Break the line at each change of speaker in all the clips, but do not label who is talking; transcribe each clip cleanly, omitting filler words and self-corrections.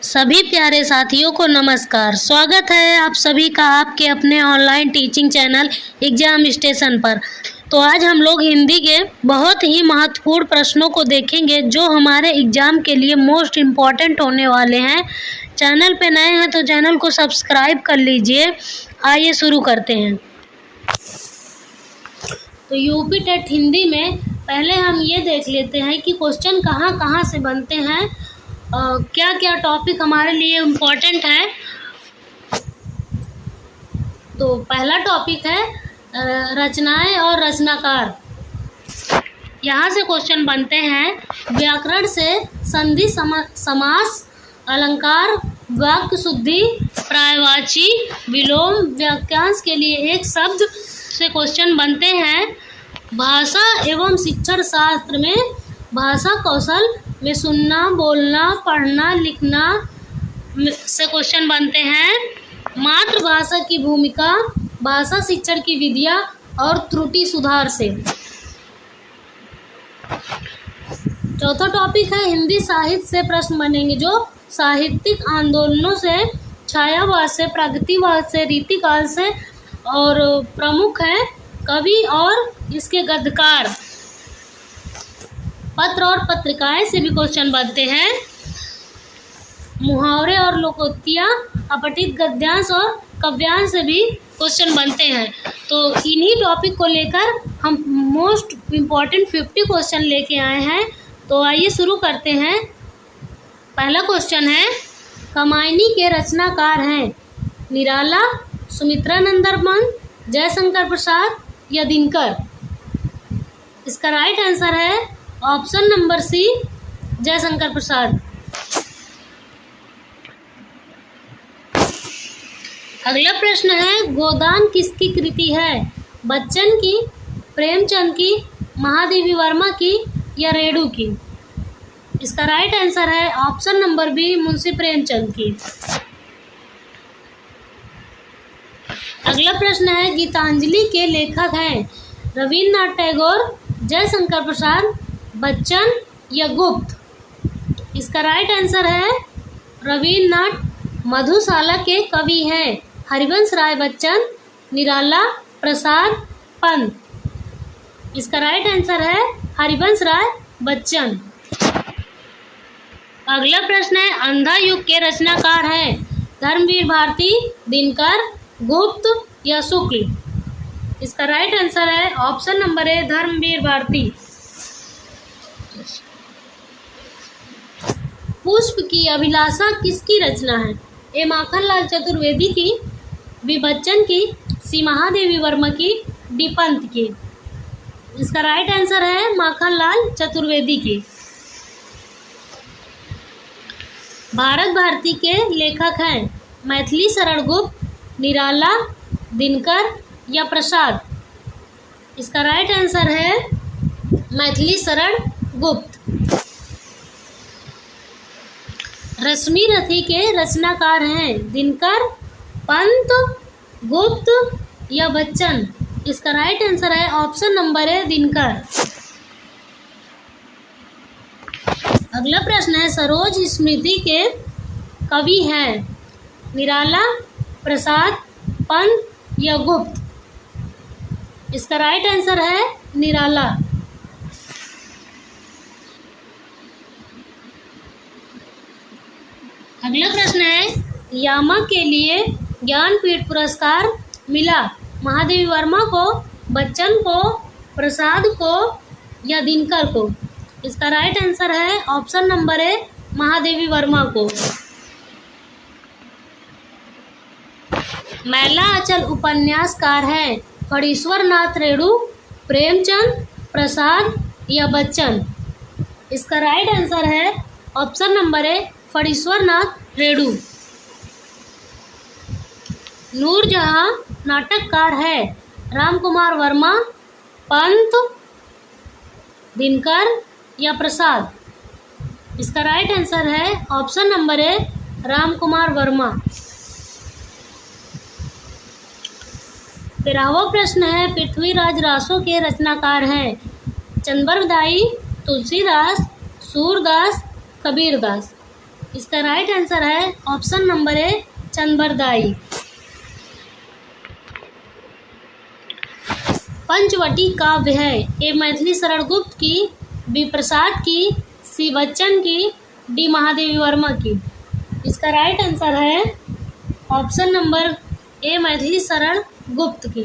सभी प्यारे साथियों को नमस्कार। स्वागत है आप सभी का आपके अपने online teaching channel exam station पर। तो आज हम लोग हिंदी के बहुत ही महत्वपूर्ण प्रश्नों को देखेंगे जो हमारे एग्जाम के लिए मोस्ट इम्पॉर्टेंट होने वाले हैं। चैनल पे नए हैं तो चैनल को सब्सक्राइब कर लीजिए। आइए शुरू करते हैं। तो यूपी टेट हिंदी में पहले हम ये देख लेते हैं कि क्वेश्चन कहाँ कहाँ से बनते हैं, क्या क्या टॉपिक हमारे लिए इम्पोर्टेंट है। तो पहला टॉपिक है रचनाएं और रचनाकार। यहाँ से क्वेश्चन बनते हैं। व्याकरण से संधि, समास, अलंकार, वाक्य शुद्धि, पर्यायवाची, विलोम, वाक्यांश के लिए एक शब्द से क्वेश्चन बनते हैं। भाषा एवं शिक्षण शास्त्र में भाषा कौशल में सुनना, बोलना, पढ़ना, लिखना से क्वेश्चन बनते हैं। मातृभाषा की भूमिका, भाषा शिक्षण की विधियाँ और त्रुटि सुधार से। चौथा टॉपिक है हिंदी साहित्य से प्रश्न बनेंगे जो साहित्यिक आंदोलनों से, छायावाद से, प्रागैतिकवाद से, रीतिकाल से और प्रमुख है कवि और इसके गद्यकार। पत्र और पत्रिकाएं से भी क्वेश्चन बनते हैं। मुहावरे और लोकोक्तियाँ, अपठित गद्यांश और काव्यांश से भी क्वेश्चन बनते हैं। तो इन्हीं टॉपिक को लेकर हम मोस्ट इम्पॉर्टेंट 50 क्वेश्चन लेके आए हैं। तो आइए शुरू करते हैं। पहला क्वेश्चन है, कामायनी के रचनाकार हैं निराला, सुमित्रानंद बर्मन, जयशंकर प्रसाद या दिनकर। इसका राइट आंसर है option number C, Jaishankar Prasad. अगला प्रश्न है, गोदान किसकी कृति है? बच्चन की, प्रेमचंद की, महादेवी वर्मा की या रेणु की। इसका राइट आंसर है option number B, Munshi Premchand की। अगला प्रश्न है, गीतांजलि के लेखक हैं रविन्द्रनाथ टैगोर, जयशंकर प्रसाद, बच्चन या गुप्त। इसका राइट आंसर है रविन्द्रनाथ। मधुशाला के कवि हैं हरिवंश राय बच्चन, निराला, प्रसाद, पंत। इसका राइट आंसर है हरिवंश राय बच्चन। अगला प्रश्न है, अंधा युग के रचनाकार हैं धर्मवीर भारती, दिनकर, गुप्त या शुक्ल। इसका राइट आंसर है option number A, Dharamvir Bharati. Pushp ki अभिलाषा किसकी रचना है? ए माखनलाल चतुर्वेदी की, बी बच्चन की, सी महादेवी वर्मा की, डी पंत की। इसका राइट आंसर है माखनलाल चतुर्वेदी की। भारत भारती के लेखक हैं मैथिली शरण गुप्त, निराला, दिनकर या प्रसाद। इसका राइट आंसर है मैथिली शरण गुप्त। रश्मि रथी के रचनाकार हैं दिनकर, पंत, गुप्त या बच्चन। इसका राइट आंसर है ऑप्शन नंबर है दिनकर। अगला प्रश्न है, सरोज स्मृति के कवि हैं निराला, प्रसाद, पंत या गुप्त। इसका राइट आंसर है निराला। अगला प्रश्न है, यामा के लिए ज्ञानपीठ पुरस्कार मिला महादेवी वर्मा को, बच्चन को, प्रसाद को या दिनकर को। इसका राइट आंसर है ऑप्शन नंबर ए, महादेवी वर्मा को। मैला अचल उपन्यासकार हैं फणीश्वर नाथ रेणु, प्रेमचंद, प्रसाद या बच्चन। इसका राइट आंसर है option number A, Phanishwar Nath Renu. Noorjahan नाटककार है रामकुमार वर्मा, पंत, दिनकर या प्रसाद। इसका राइट आंसर है option number A, Ramkumar Verma. 13वां प्रश्न है, पृथ्वीराज रासो के रचनाकार हैं चंद्रबरदाई, तुलसीदास, सूरदास, कबीरदास। इसका राइट आंसर है option number A Chandbardai. Panchavati काव्य है ए मैथिली शरण गुप्त की, बी प्रसाद की, सी बच्चन की, डी महादेवी वर्मा की। इसका राइट आंसर है ऑप्शन नंबर ए मैथिली शरण गुप्त की।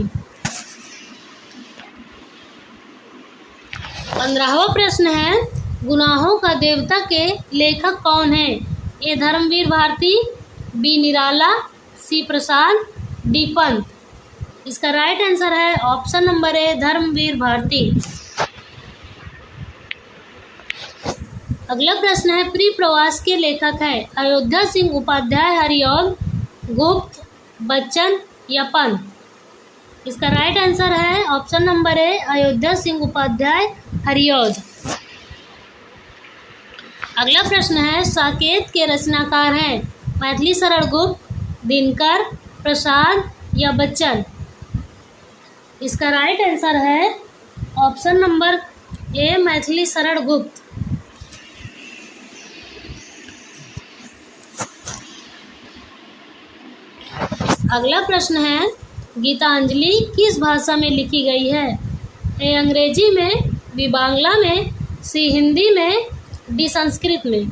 15वां प्रश्न है गुनाहों का देवता के लेखक कौन है? A Dharamvir Bharati, B Nirala, C Prasad, D Pant. इसका राइट आंसर है option number A Dharamvir Bharati. अगला प्रश्न है प्री प्रवास के लेखक है अयोध्या सिंह उपाध्याय, हरिऔध, गुप्त, बच्चन या पंत। इसका राइट आंसर है option number A Ayodhya Singh Upadhyay, Hariaudh. अगला प्रश्न है साकेत के रचनाकार हैं मैथिली शरण गुप्त, दिनकर, प्रसाद या बच्चन। इसका राइट आंसर है ऑप्शन नंबर ए मैथिली शरण गुप्त। अगला प्रश्न है गीतांजलि किस भाषा में लिखी गई है? ए अंग्रेजी में, बी बांग्ला में, सी हिंदी में, डी संस्कृत में।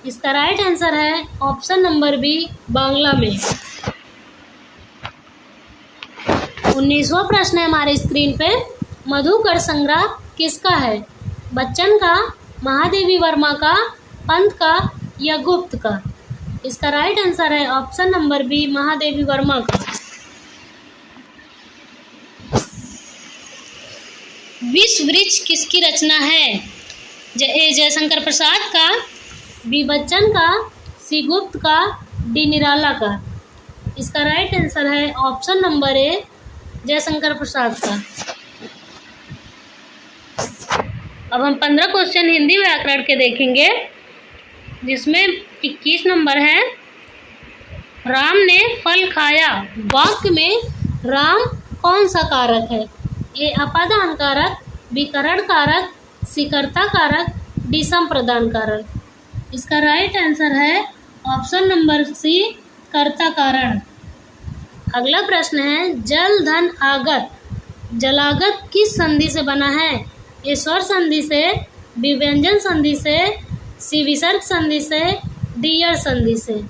इसका राइट आंसर है ऑप्शन नंबर बी बांग्ला में। 19वां प्रश्न है हमारे स्क्रीन पे मधुकर संग्रह किसका है? बच्चन का, महादेवी वर्मा का, पंत का या गुप्त का। इसका राइट आंसर है option number B Mahadevi Verma का। विश्व वृक्ष किसकी रचना है? ए जयशंकर प्रसाद का, बी बच्चन का, सी गुप्त का, डी निराला का। इसका राइट आंसर है ऑप्शन नंबर ए जयशंकर प्रसाद का। अब हम 15 क्वेश्चन हिंदी व्याकरण के देखेंगे जिसमें 21 नंबर है राम ने फल खाया। वाक्य में राम कौन सा कारक है? ए अपादान कारक, बी करण कारक, सी कर्ता कारक, डी संप्रदान कारक। इसका राइट आंसर है ऑप्शन नंबर सी कर्ता कारण। अगला प्रश्न है जल धन आगत, जलागत किस संधि से बना है? ए स्वर संधि से, बी व्यंजन संधि से, सी विसर्ग संधि से, डी अर संधि से।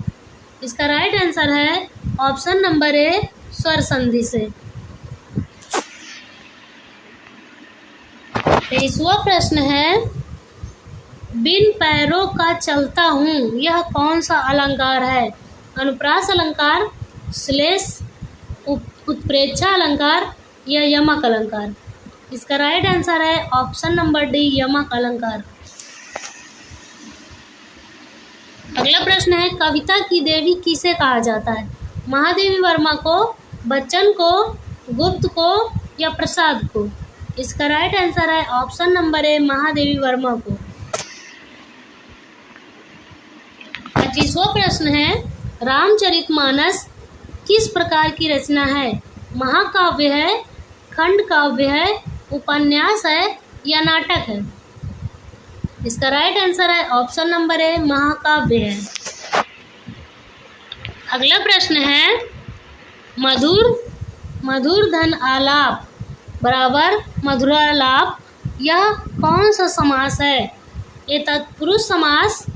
इसका राइट आंसर है ऑप्शन नंबर ए स्वर संधि से। 23वां प्रश्न है बिन पैरों का चलता हूँ यह कौन सा अलंकार है? अनुप्रास अलंकार, श्लेष, उत्प्रेक्षा अलंकार या यमक अलंकार। इसका राइट आंसर है ऑप्शन नंबर डी यमक अलंकार। अगला प्रश्न है कविता की देवी किसे कहा जाता है? महादेवी वर्मा को, बच्चन को, गुप्त को या प्रसाद को। इसका राइट आंसर है ऑप्शन नंबर ए महादेवी वर्मा को। 25वां प्रश्न है रामचरितमानस किस प्रकार की रचना है? महाकाव्य है, खंड काव्य है, उपन्यास है या नाटक है। इसका राइट आंसर है ऑप्शन नंबर ए महाकाव्य है। अगला प्रश्न है मधुर धन आलाप बराबर मधुरालाप यह कौन सा समास है? ए तत्पुरुष समास,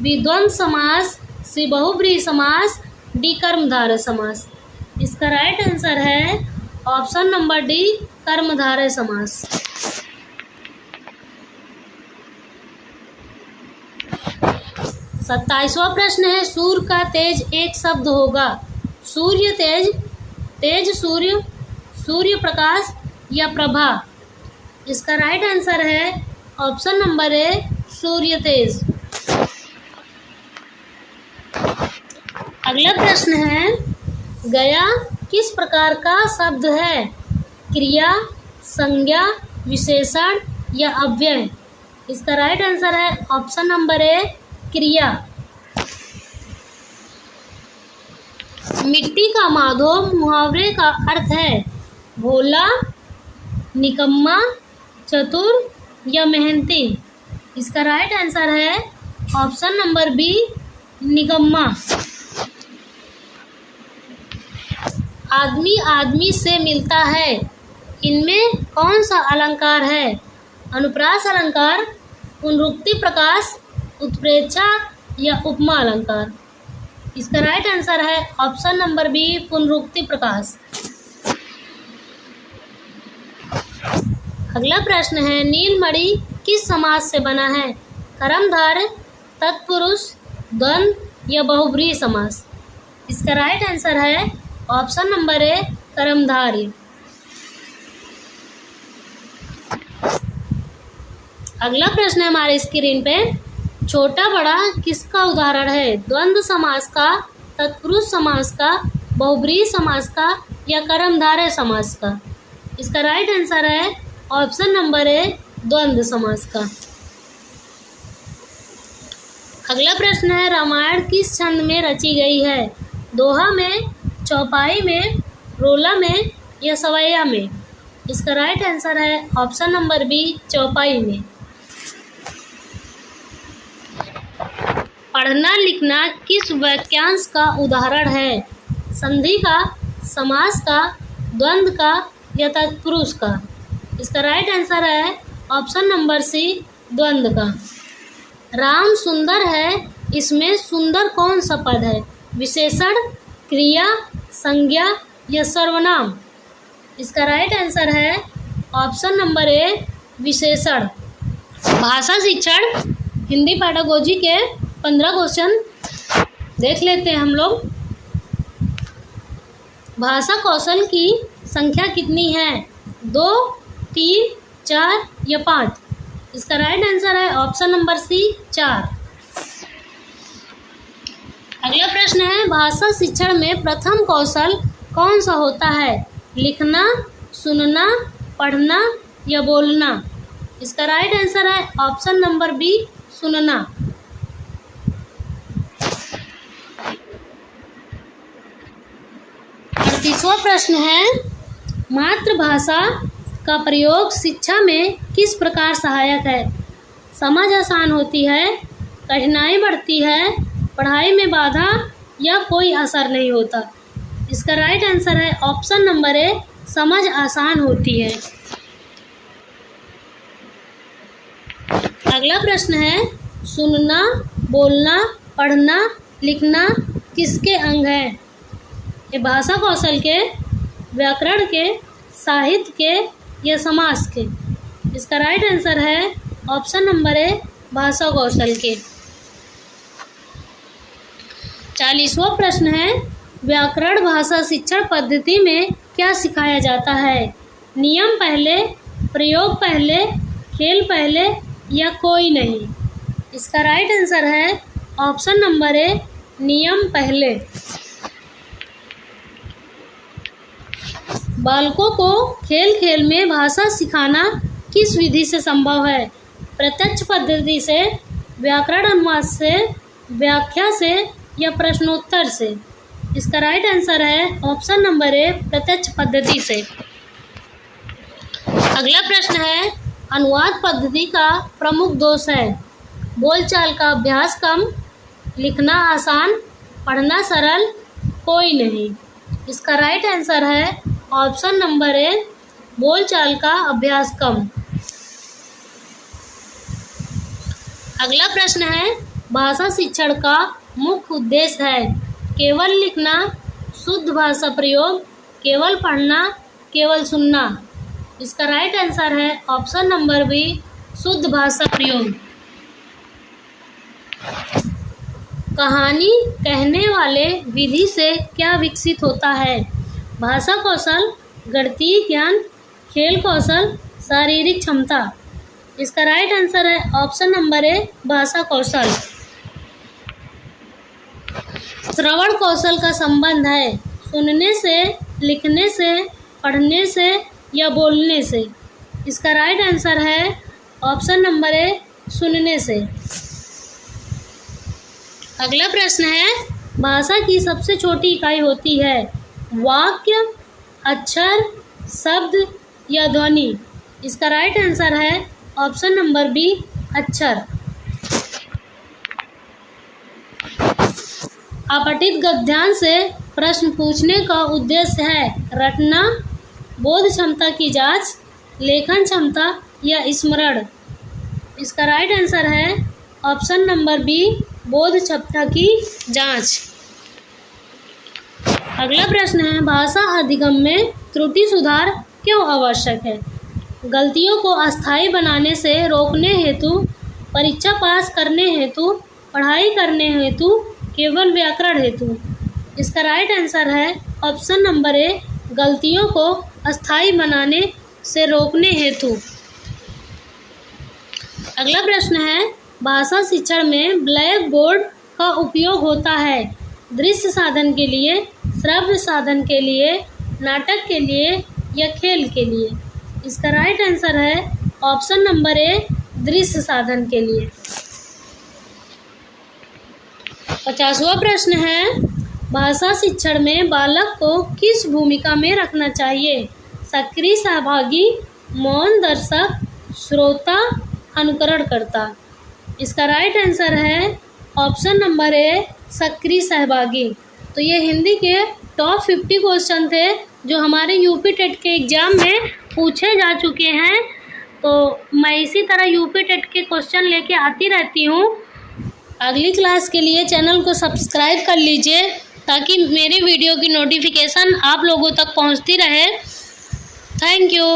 बी द्वंद्व समास, सी बहुब्रीहि समास, डी कर्मधारय समास। इसका राइट आंसर है ऑप्शन नंबर डी कर्मधारय समास। 27वां प्रश्न है सूर्य का तेज एक शब्द होगा। सूर्य तेज, तेज सूर्य, सूर्य प्रकाश या प्रभा। इसका राइट आंसर है ऑप्शन नंबर ए सूर्य तेज। अगला प्रश्न है गया किस प्रकार का शब्द है? क्रिया, संज्ञा, विशेषण या अव्यय। इसका राइट आंसर है ऑप्शन नंबर ए क्रिया। मिट्टी का माधो मुहावरे का अर्थ है भोला, निकम्मा, चतुर या मेहनती। इसका राइट आंसर है ऑप्शन नंबर बी, निकम्मा। आदमी आदमी से मिलता है, इनमें कौन सा अलंकार है? अनुप्रास अलंकार, पुनरुक्ति प्रकाश, उत्प्रेक्षा या उपमा अलंकार। इसका राइट आंसर है ऑप्शन नंबर बी, पुनरुक्ति प्रकाश। अगला प्रश्न है, नीलमणि किस समास से बना है? कर्मधारय, तत्पुरुष, द्वंद्व या बहुब्रीहि समास। इसका राइट आंसर है ऑप्शन नंबर ए, कर्मधारय। अगला प्रश्न है हमारे स्क्रीन पे, छोटा बड़ा किसका उदाहरण है? द्वंद्व समास का, तत्पुरुष समास का, बहुब्रीहि समास का या कर्मधारय समास का। इसका राइट आंसर है ऑप्शन नंबर ए, द्वंद्व समास का। अगला प्रश्न है, रामायण किस छंद में रची गई है? दोहा में, चौपाई में, रोला में या सवैया में। इसका राइट आंसर है ऑप्शन नंबर बी, चौपाई में। पढ़ना लिखना किस वाक्यांश का उदाहरण है? संधि का, समास का, द्वंद्व का या तत्पुरुष का। इसका राइट आंसर है ऑप्शन नंबर सी, द्वंद्व का। राम सुंदर है, इसमें सुंदर कौन सा पद है? विशेषण, क्रिया, संज्ञा या सर्वनाम। इसका राइट आंसर है ऑप्शन नंबर ए, विशेषण। भाषा शिक्षण हिंदी पेडागोजी के 15 क्वेश्चन देख लेते हैं हम लोग। भाषा कौशल की संख्या कितनी है? 2, 3, 4 या 5। इसका राइट आंसर है ऑप्शन नंबर सी, 4। अगला प्रश्न है, भाषा शिक्षण में प्रथम कौशल कौन सा होता है? लिखना, सुनना, पढ़ना या बोलना। इसका राइट आंसर है ऑप्शन नंबर बी, सुनना। तीसरा प्रश्न है, मातृभाषा का प्रयोग शिक्षा में किस प्रकार सहायक है? समझ आसान होती है, कठिनाई बढ़ती है, पढ़ाई में बाधा या कोई असर नहीं होता। इसका राइट आंसर है ऑप्शन नंबर ए, समझ आसान होती है। अगला प्रश्न है, सुनना, बोलना, पढ़ना, लिखना किसके अंग हैं? ये भाषा कौशल के, व्याकरण के, साहित्य के या समास के। इसका राइट आंसर है ऑप्शन नंबर ए, भाषा कौशल के। 40वां प्रश्न है, व्याकरण भाषा शिक्षण पद्धति में क्या सिखाया जाता है? नियम पहले, प्रयोग पहले, खेल पहले या कोई नहीं। इसका राइट आंसर है ऑप्शन नंबर ए, नियम पहले। बालकों को खेल खेल में भाषा सिखाना किस विधि से संभव है? प्रत्यक्ष पद्धति से, व्याकरण अनुवाद से, व्याख्या से या प्रश्नोत्तर से। इसका राइट आंसर है ऑप्शन नंबर ए, प्रत्यक्ष पद्धति से। अगला प्रश्न है, अनुवाद पद्धति का प्रमुख दोष है? बोलचाल का अभ्यास कम, लिखना आसान, पढ़ना सरल, कोई नहीं। इसका राइट आंसर है ऑप्शन नंबर ए, बोलचाल का अभ्यास कम। अगला प्रश्न है, भाषा शिक्षण का मुख्य उद्देश्य है? केवल लिखना, शुद्ध भाषा प्रयोग, केवल पढ़ना, केवल सुनना। इसका राइट आंसर है ऑप्शन नंबर बी, शुद्ध भाषा प्रयोग। कहानी कहने वाले विधि से क्या विकसित होता है? भाषा कौशल, गणितीय ज्ञान, खेल कौशल, शारीरिक क्षमता। इसका राइट आंसर है ऑप्शन नंबर ए, भाषा कौशल। श्रवण कौशल का संबंध है सुनने से, लिखने से, पढ़ने से या बोलने से। इसका राइट आंसर है ऑप्शन नंबर ए, सुनने से। अगला प्रश्न है, भाषा की सबसे छोटी इकाई होती है? वाक्य, अक्षर, शब्द या ध्वनि। इसका राइट आंसर है ऑप्शन नंबर बी, अक्षर। अपठित गद्यांश से प्रश्न पूछने का उद्देश्य है रटना, बोध क्षमता की जांच, लेखन क्षमता या स्मरण। इसका राइट आंसर है ऑप्शन नंबर बी, बोध क्षमता की जांच। अगला प्रश्न है भाषा अधिगम में त्रुटि सुधार क्यों आवश्यक है? गलतियों को अस्थायी बनाने से रोकने हेतु, परीक्षा पास करने हेतु, पढ़ाई करने हेतु, केवल व्याकरण हेतु। इसका राइट आंसर है ऑप्शन नंबर ए, गलतियों को अस्थायी बनाने से रोकने हेतु। अगला प्रश्न है भाषा शिक्षण में ब्लैक बोर्ड का उपयोग होता है दृश्य साधन के लिए, श्रव्य साधन के लिए, नाटक के लिए या खेल के लिए। इसका राइट आंसर है ऑप्शन नंबर ए, दृश्य साधन के लिए। 50वां प्रश्न है भाषा शिक्षण में बालक को किस भूमिका में रखना चाहिए? सक्रिय सहभागी, मौन दर्शक, श्रोता, अनुकरणकर्ता। इसका राइट आंसर है ऑप्शन नंबर ए, सक्रिय सहभागी। तो ये हिंदी के टॉप 50 क्वेश्चन थे जो हमारे यूपी टेट के एग्ज़ाम में पूछे जा चुके हैं। तो मैं इसी तरह यूपी टेट के क्वेश्चन लेके आती रहती हूँ। अगली क्लास के लिए चैनल को सब्सक्राइब कर लीजिए ताकि मेरी वीडियो की नोटिफिकेशन आप लोगों तक पहुँचती रहे। Thank you.